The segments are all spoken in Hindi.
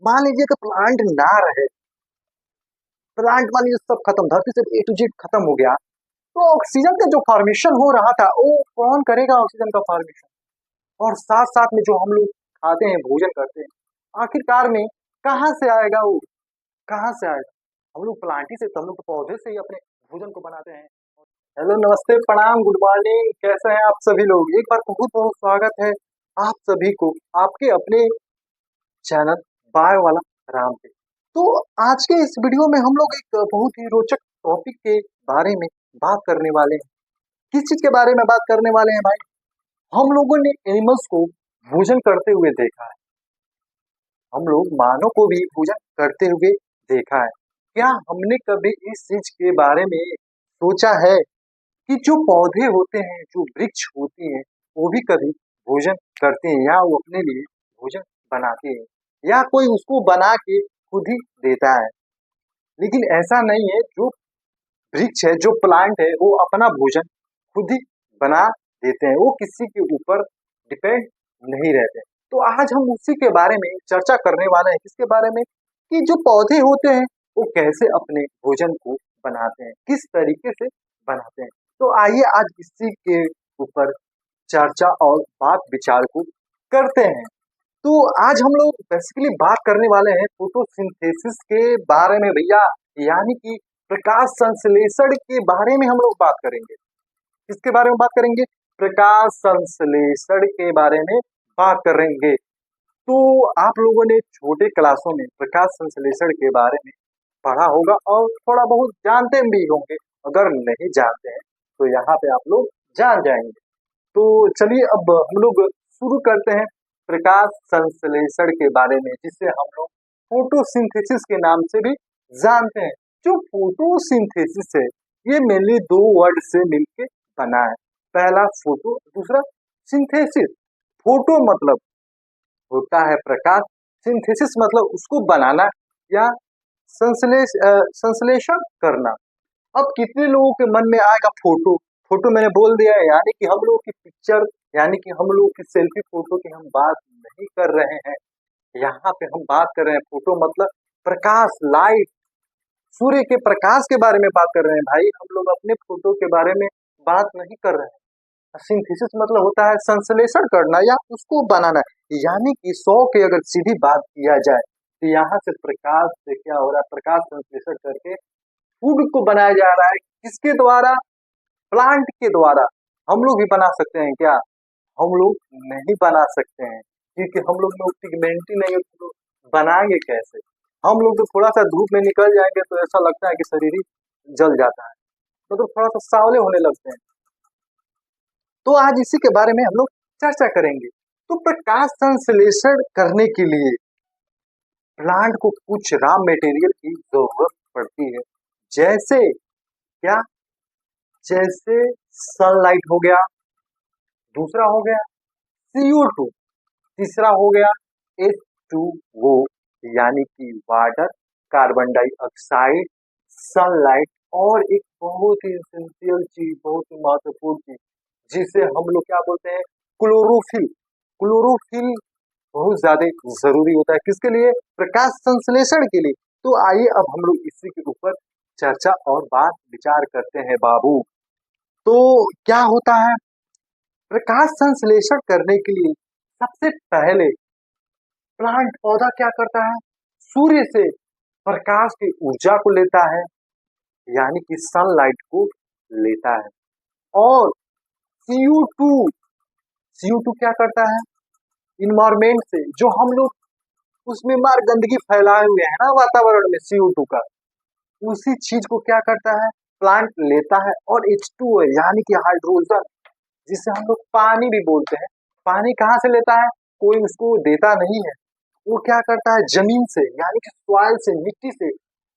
मान लीजिए कि प्लांट ना रहे, प्लांट मान लीजिए सब खत्म, धरती से ए टू जेड खत्म हो गया, तो ऑक्सीजन का जो फॉर्मेशन हो रहा था वो कौन करेगा ऑक्सीजन का फॉर्मेशन? और साथ साथ में जो हम लोग खाते हैं, भोजन करते हैं, आखिरकार में कहाँ से आएगा वो? कहाँ से आएगा? हम लोग प्लांट ही से, तो हम लोग तो पौधे से ही अपने भोजन को बनाते हैं। हेलो, नमस्ते, प्रणाम, गुड मॉर्निंग, कैसे हैं आप सभी लोग? एक बार बहुत बहुत स्वागत है आप सभी को आपके अपने चैनल बाय वाला राम पे। तो आज के इस वीडियो में हम लोग एक बहुत ही रोचक टॉपिक के बारे में बात करने वाले हैं। किस चीज के बारे में बात करने वाले हैं भाई? हम लोगों ने एनिमल्स को भोजन करते हुए देखा है, हम लोग मानव को भी भोजन करते हुए देखा है। क्या हमने कभी इस चीज के बारे में सोचा है कि जो पौधे होते हैं, जो वृक्ष होती हैं, वो भी कभी भोजन करते हैं या वो अपने लिए भोजन बनाते हैं, या कोई उसको बना के खुद ही देता है? लेकिन ऐसा नहीं है, जो वृक्ष है, जो प्लांट है, वो अपना भोजन खुद ही बना देते हैं, वो किसी के ऊपर डिपेंड नहीं रहते। तो आज हम उसी के बारे में चर्चा करने वाले हैं, किसके बारे में? कि जो पौधे होते हैं वो कैसे अपने भोजन को बनाते हैं, किस तरीके से बनाते हैं। तो आइए आज इसी के ऊपर चर्चा और बात विचार को करते हैं। तो आज हम लोग बेसिकली बात करने वाले हैं फोटोसिंथेसिस के बारे में भैया, यानी कि प्रकाश संश्लेषण के बारे में हम लोग बात करेंगे। किसके बारे में बात करेंगे? प्रकाश संश्लेषण के बारे में बात करेंगे। तो आप लोगों ने छोटे क्लासों में प्रकाश संश्लेषण के बारे में पढ़ा होगा और थोड़ा बहुत जानते भी होंगे। अगर नहीं जानते हैं तो यहाँ पे आप लोग जान जाएंगे। तो चलिए अब हम लोग शुरू करते हैं प्रकाश संश्लेषण के बारे में, जिसे हम लोग फोटोसिंथेसिस के नाम से भी जानते हैं। जो फोटोसिंथेसिस है, ये मेनली दो वर्ड से मिलके बना है। पहला फोटो, दूसरा सिंथेसिस। फोटो मतलब होता है प्रकाश, सिंथेसिस मतलब उसको बनाना या संश्लेषण करना। अब कितने लोगों के मन में आएगा फोटो? फोटो मैंने बोल दिया है, यानी कि हम लोग की पिक्चर, यानी कि हम लोग की सेल्फी फोटो की हम बात नहीं कर रहे हैं। यहाँ पे हम बात कर रहे हैं फोटो मतलब प्रकाश, लाइट, सूर्य के प्रकाश के बारे में बात कर रहे हैं भाई। हम लोग अपने फोटो के बारे में बात नहीं कर रहे हैं। सिंथेसिस मतलब होता है संश्लेषण करना या उसको बनाना। यानी कि 100 की अगर सीधी बात किया जाए तो यहाँ से प्रकाश से क्या हो रहा है? प्रकाश संश्लेषण करके फूड को बनाया जा रहा है। किसके द्वारा? प्लांट के द्वारा। हम लोग भी बना सकते हैं क्या? हम लोग नहीं बना सकते हैं, क्योंकि हम लोग में पिगमेंट ही नहीं है, तो बनाएंगे कैसे? हम लोग तो थोड़ा सा धूप में निकल जाएंगे तो ऐसा लगता है कि शरीर ही जल जाता है, मतलब थोड़ा सा सावले होने लगते हैं। तो आज इसी के बारे में हम लोग चर्चा करेंगे। तो प्रकाश संश्लेषण करने के लिए प्लांट को कुछ रॉ मटेरियल की जरूरत पड़ती है। जैसे क्या? जैसे सनलाइट हो गया, दूसरा हो गया CO2, तीसरा हो गया H2O, यानी कि वाटर, कार्बन डाइऑक्साइड, सनलाइट, और एक बहुत ही एसेंशियल चीज, बहुत ही महत्वपूर्ण चीज, जिसे हम लोग क्या बोलते हैं? क्लोरोफिल। क्लोरोफिल बहुत ज्यादा जरूरी होता है, किसके लिए? प्रकाश संश्लेषण के लिए। तो आइए अब हम लोग इसी के ऊपर चर्चा और बात विचार करते हैं बाबू। तो क्या होता है? प्रकाश संश्लेषण करने के लिए सबसे पहले प्लांट, पौधा क्या करता है? सूर्य से प्रकाश की ऊर्जा को लेता है, यानी कि सनलाइट को लेता है। और CO2, CO2 क्या करता है? इन्वायरमेंट से, जो हम लोग उसमें मार गंदगी फैलाए हुए हैं ना वातावरण में, CO2 का, उसी चीज को क्या करता है? प्लांट लेता है। और H2O है, यानी कि हाइड्रोजन, जिसे हम लोग पानी भी बोलते हैं। पानी कहाँ से लेता है? कोई उसको देता नहीं है, वो क्या करता है? जमीन से, यानी कि सॉइल से, मिट्टी से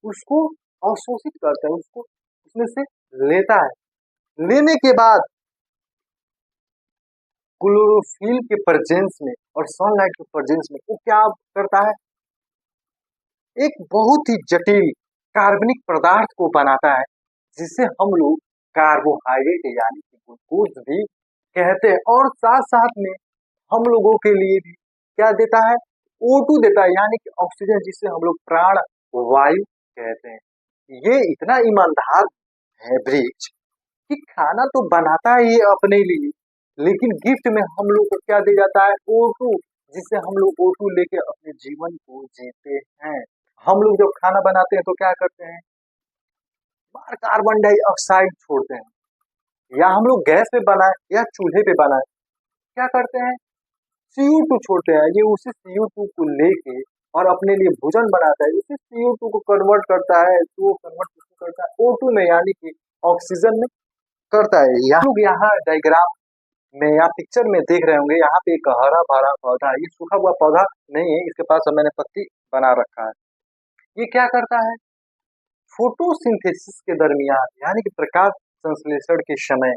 उसको अवशोषित करता है, उसको उसमें से लेता है। लेने के बाद क्लोरोफिल के प्रेजेंस में और सनलाइट के प्रेजेंस में वो क्या करता है? एक बहुत ही जटिल कार्बनिक पदार्थ को बनाता है, जिसे हम लोग कार्बोहाइड्रेट यानी कि ग्लूकोज भी कहते हैं। और साथ साथ में हम लोगों के लिए भी क्या देता है? O2 देता है, यानी कि ऑक्सीजन, जिसे हम लोग प्राण वायु कहते हैं। ये इतना ईमानदार है वृक्ष कि खाना तो बनाता है ये अपने लिए, लेकिन गिफ्ट में हम लोग को क्या दे जाता है? O2, जिससे हम लोग O2 लेके अपने जीवन को जीते हैं। हम लोग जब खाना बनाते हैं तो क्या करते हैं? बाहर कार्बन डाइऑक्साइड छोड़ते हैं, या हम लोग गैस पे बनाए या चूल्हे पे बनाए, क्या करते हैं? CO2 छोड़ते हैं। ये उसी CO2 को लेके और अपने लिए भोजन बनाता है, उसी CO2 को कन्वर्ट करता है, तो वो कन्वर्ट करता है O2 में, यानी कि ऑक्सीजन में करता है। यहाँ लोग यहाँ डायग्राम में या पिक्चर में देख रहे होंगे, यहाँ पे एक हरा भरा पौधा है। ये सूखा हुआ पौधा नहीं है, इसके पास मैंने पत्ती बना रखा है। ये क्या करता है? फोटोसिंथेसिस के दरमियान, यानी कि प्रकाश संश्लेषण के समय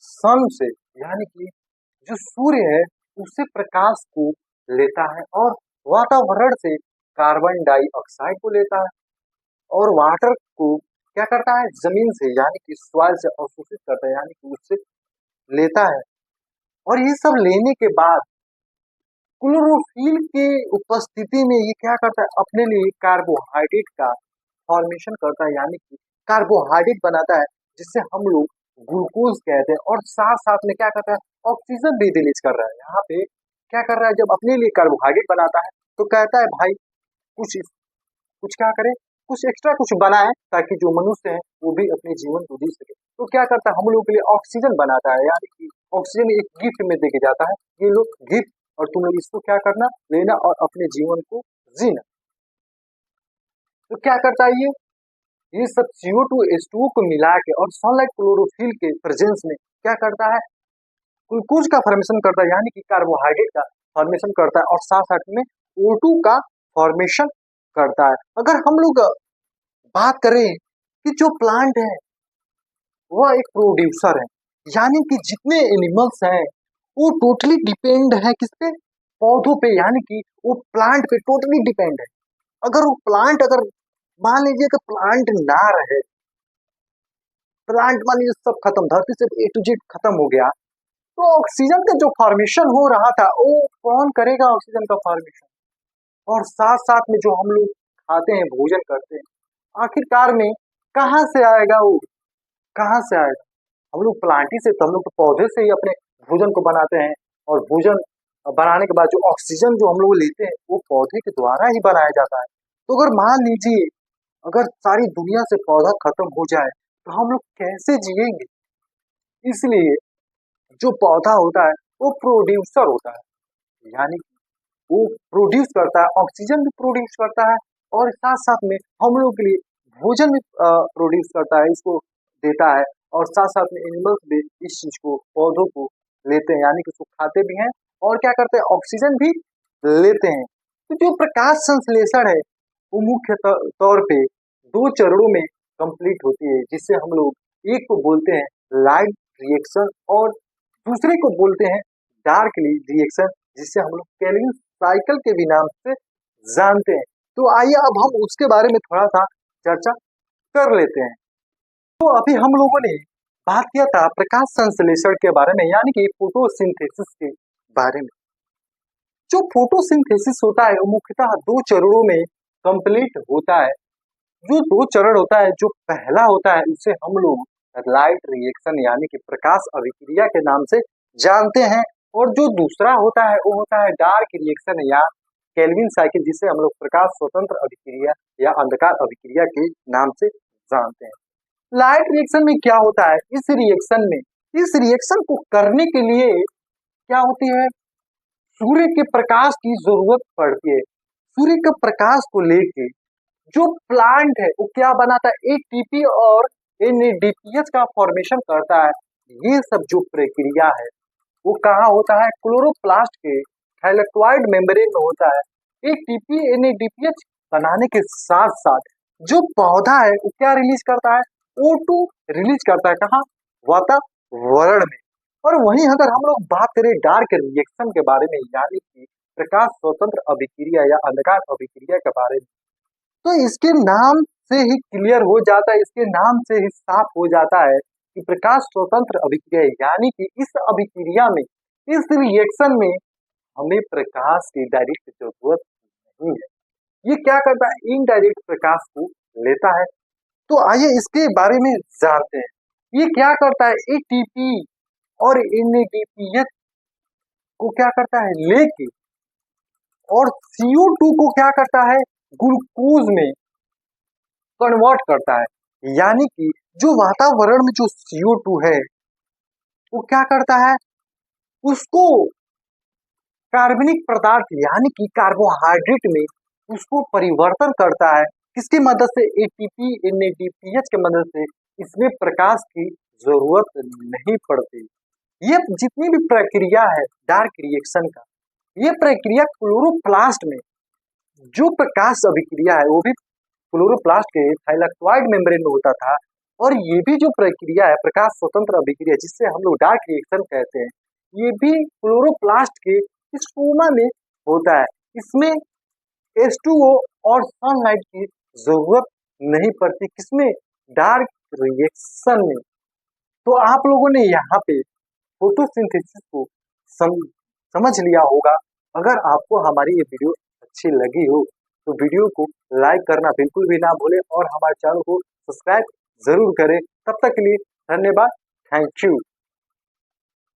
सन से, यानी कि जो सूर्य है उससे प्रकाश को लेता है और वातावरण से कार्बन डाइऑक्साइड को लेता है, और वाटर को क्या करता है? जमीन से, यानी कि सॉइल से अवशोषित करता है, यानी कि उससे लेता है। और ये सब लेने के बाद क्लोरोफिल के उपस्थिति में ये क्या करता है? अपने लिए कार्बोहाइड्रेट का फॉर्मेशन करता है, यानी कि कार्बोहाइड्रेट बनाता है, जिससे हम लोग ग्लूकोज कहते हैं। और साथ साथ में क्या करता है? ऑक्सीजन भी रिलीज कर रहा है। यहाँ पे क्या कर रहा है? जब अपने लिए कार्बोहाइड्रेट बनाता है तो कहता है भाई कुछ कुछ क्या करे, कुछ एक्स्ट्रा कुछ बनाए, ताकि जो मनुष्य है वो भी अपने जीवन को जी सके। तो क्या करता है? हम लोग के लिए ऑक्सीजन बनाता है, यानी कि ऑक्सीजन एक गिफ्ट में देके जाता है। ये लोग गिफ्ट, और तुम लोग इसको क्या करना? लेना और अपने जीवन को जीना। तो क्या करता है ये सब CO2 H2O को मिला के और सनलाइट क्लोरोफिल के प्रेजेंस में क्या करता है? ग्लूकोज का फॉर्मेशन करता है, यानी कि कार्बोहाइड्रेट का फॉर्मेशन करता है, और साथ साथ में O2 का फॉर्मेशन करता है। अगर हम लोग बात करें कि जो प्लांट है वह एक प्रोड्यूसर है, यानी कि जितने एनिमल्स हैं वो टोटली डिपेंड है किस पे? पौधों पे, यानी कि वो प्लांट पे टोटली डिपेंड है। अगर वो प्लांट, अगर मान लीजिए कि प्लांट ना रहे, प्लांट मान लीजिए सब खत्म, धरती से A to Z खत्म हो गया, तो ऑक्सीजन का जो फॉर्मेशन हो रहा था वो कौन करेगा? ऑक्सीजन का फॉर्मेशन। और साथ साथ में जो हम लोग खाते हैं, भोजन करते हैं, आखिरकार में कहाँ से आएगा वो? कहाँ से आएगा? हम लोग प्लांट ही से, तो हम लोग तो पौधे से ही अपने भोजन को बनाते हैं, और भोजन बनाने के बाद जो ऑक्सीजन जो हम लोग लेते हैं वो पौधे के द्वारा ही बनाया जाता है। तो अगर मान लीजिए अगर सारी दुनिया से पौधा खत्म हो जाए तो हम लोग कैसे जिएंगे? इसलिए जो पौधा होता है वो प्रोड्यूसर होता है, यानी वो प्रोड्यूस करता है, ऑक्सीजन भी प्रोड्यूस करता है, और साथ साथ में हम लोग के लिए भोजन भी प्रोड्यूस करता है, इसको देता है। और साथ साथ में एनिमल्स भी इस चीज को, पौधों को लेते हैं, यानी कि उसको खाते भी हैं और क्या करते हैं? ऑक्सीजन भी लेते हैं। तो जो प्रकाश संश्लेषण है वो मुख्य तौर पे दो चरणों में कंप्लीट होती है, जिससे हम लोग एक को बोलते हैं लाइट रिएक्शन और दूसरे को बोलते हैं डार्क रिएक्शन, जिससे हम लोग केल्विन साइकिल के भी नाम से जानते हैं। तो आइए अब हम उसके बारे में थोड़ा सा चर्चा कर लेते हैं। तो अभी हम लोगों ने बात किया था प्रकाश संश्लेषण के बारे में, यानी कि फोटोसिंथेसिस के बारे में। जो फोटोसिंथेसिस होता है वो मुख्यतः दो चरणों में कंप्लीट होता है। जो दो चरण होता है, जो पहला होता है उसे हम लोग लाइट रिएक्शन यानी कि प्रकाश अभिक्रिया के नाम से जानते हैं, और जो दूसरा होता है वो होता है डार्क रिएक्शन या केल्विन साइकिल, जिसे हम लोग प्रकाश स्वतंत्र अभिक्रिया या अंधकार अभिक्रिया के नाम से जानते हैं। लाइट रिएक्शन में क्या होता है? इस रिएक्शन को करने के लिए क्या होती है? सूर्य के प्रकाश की जरूरत पड़ती है। सूर्य के प्रकाश को लेके जो प्लांट है वो क्या बनाता है? ATP और NADPH का फॉर्मेशन करता है। ये सब जो प्रक्रिया है वो कहाँ होता है? क्लोरोप्लास्ट के थैलेक्टोइड मेम्ब्रेन में होता है। ATP NADPH बनाने के साथ साथ जो पौधा है वो क्या रिलीज करता है? O2 रिलीज करता है। कहाँ? वातावरण में। और वहीं अगर हम लोग बात करें डार्क रिएक्शन के बारे में, यानी कि प्रकाश स्वतंत्र अभिक्रिया या अंधकार अभिक्रिया के बारे में, तो इसके नाम से ही क्लियर हो जाता है, इसके नाम से ही साफ हो जाता है कि प्रकाश स्वतंत्र अभिक्रिया, यानी कि इस अभिक्रिया में, इस रिएक्शन में हमें प्रकाश की डायरेक्ट जरूरत नहीं है। ये क्या करता है, इनडायरेक्ट प्रकाश को लेता है। तो आइए इसके बारे में जानते हैं। ये क्या करता है, एटीपी और एनएडीपी को क्या करता है लेके, और CO2 को क्या करता है ग्लूकोज में कन्वर्ट करता है। यानी कि जो वातावरण में जो CO2 है वो क्या करता है, उसको कार्बनिक पदार्थ यानी कि कार्बोहाइड्रेट में उसको परिवर्तन करता है। किसकी मदद से, एटीपी एनएडीपीएच की मदद से। इसमें प्रकाश की जरूरत नहीं पड़ती। ये जितनी भी प्रक्रिया है डार्क रिएक्शन का, ये प्रक्रिया क्लोरोप्लास्ट में जो प्रकाश अभिक्रिया है वो भी क्लोरोप्लास्ट के थाइलेक्टोइड मेम्ब्रेन में होता था। और ये भी जो प्रक्रिया है प्रकाश स्वतंत्र अभिक्रिया, जिससे हम लोग डार्क रिएक्शन कहते हैं, ये भी क्लोरोप्लास्ट के स्ट्रोमा में होता है। इसमें H2O और सनलाइट की जरूरत नहीं पड़ती। किसमें, डार्क रिएक्शन में। तो आप लोगों ने यहाँ पे फोटोसिंथेसिस को समझ लिया होगा। अगर आपको हमारी ये वीडियो अच्छी लगी हो तो वीडियो को लाइक करना बिल्कुल भी ना भूलें और हमारे चैनल को सब्सक्राइब जरूर करें। तब तक के लिए धन्यवाद, थैंक यू।